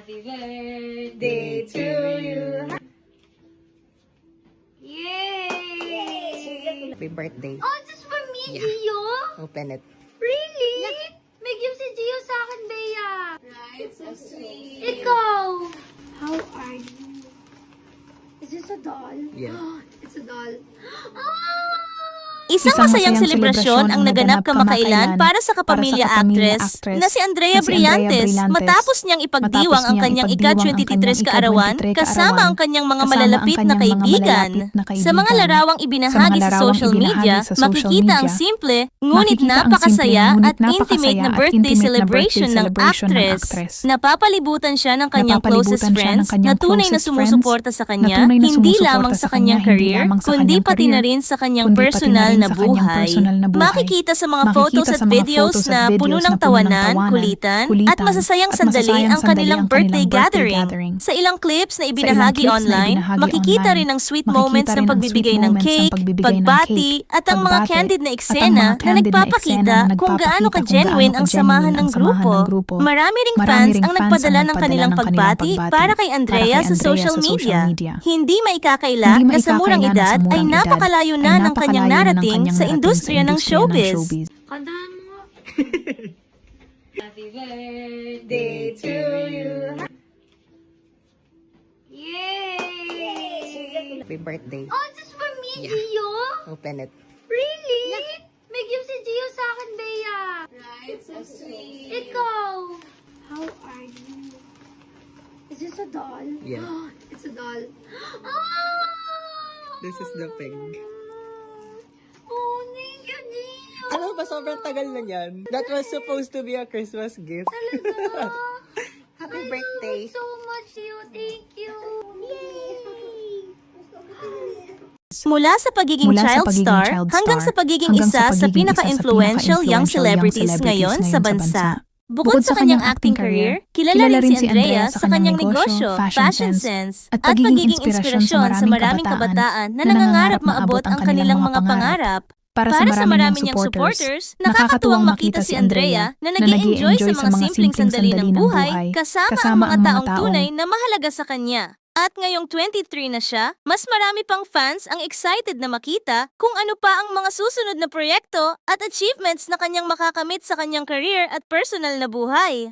Happy birthday to you. Yay! Happy birthday. Oh, just for me, Yeah. Gio? Open it. Really? May gift si Gio sa akin, Bea. Right, so sweet. Ikaw! How are you? Is this a doll? Yeah. It's a doll. Oh! Isang masayang selebrasyon ang naganap kamakailan para sa kapamilya actress na si Andrea Brillantes matapos niyang ipagdiwang ang kanyang ika-23 kaarawan kasama ang kanyang mga malalapit na kaibigan. Sa mga larawang ibinahagi sa social media, makikita ang simple ngunit napakasaya at intimate na birthday celebration ng actress. Napapalibutan siya ng kanyang closest friends na tunay na sumusuporta sa kanya, hindi lamang sa kanyang career, kundi pati na rin sa kanyang personal na buhay. Makikita sa mga photos at videos na puno ng tawanan, kulitan, at masasayang sandali ang kanilang birthday gathering. Sa ilang clips na ibinahagi online, makikita rin ang sweet moments ng pagbibigay ng cake, pagbati, at ang mga candid na eksena na nagpapakita kung gaano ka-genuine ang samahan ng grupo. Marami ring fans ang nagpadala ng kanilang pagbati para kay Andrea sa social media. Hindi maikakaila na sa murang edad ay napakalayo na ng kanyang narating sa industriya ng showbiz. Kantahan mo. Happy birthday to you. Yay! Happy birthday. Oh, just for me, Yeah. Gio? Open it. Really? May gift si Gio sa akin, Bea. Right, so sweet. Ikaw? How are you? Is this a doll? Yeah. It's a doll. Oh! This is the pig. Oh, thank you, Gio. Ano ba? Sobrang tagal na yan. That was supposed to be a Christmas gift. Talaga? Happy I birthday. love you so much, Gio. Thank you. Yay! Mula sa pagiging child star hanggang sa pagiging isa sa pinaka-influential young celebrities ngayon sa bansa. Bukod sa kanyang acting career, kilala rin si Andrea sa kanyang negosyo, fashion sense, at pagiging inspirasyon sa maraming kabataan na nangangarap maabot ang kanilang mga pangarap. Para sa marami niyang supporters, nakakatuwang makita si Andrea na nag-i-enjoy sa mga simpleng sandali ng buhay kasama ang mga taong tunay na mahalaga sa kanya. At ngayong 23 na siya, mas marami pang fans ang excited na makita kung ano pa ang mga susunod na proyekto at achievements na kanyang makakamit sa kanyang career at personal na buhay.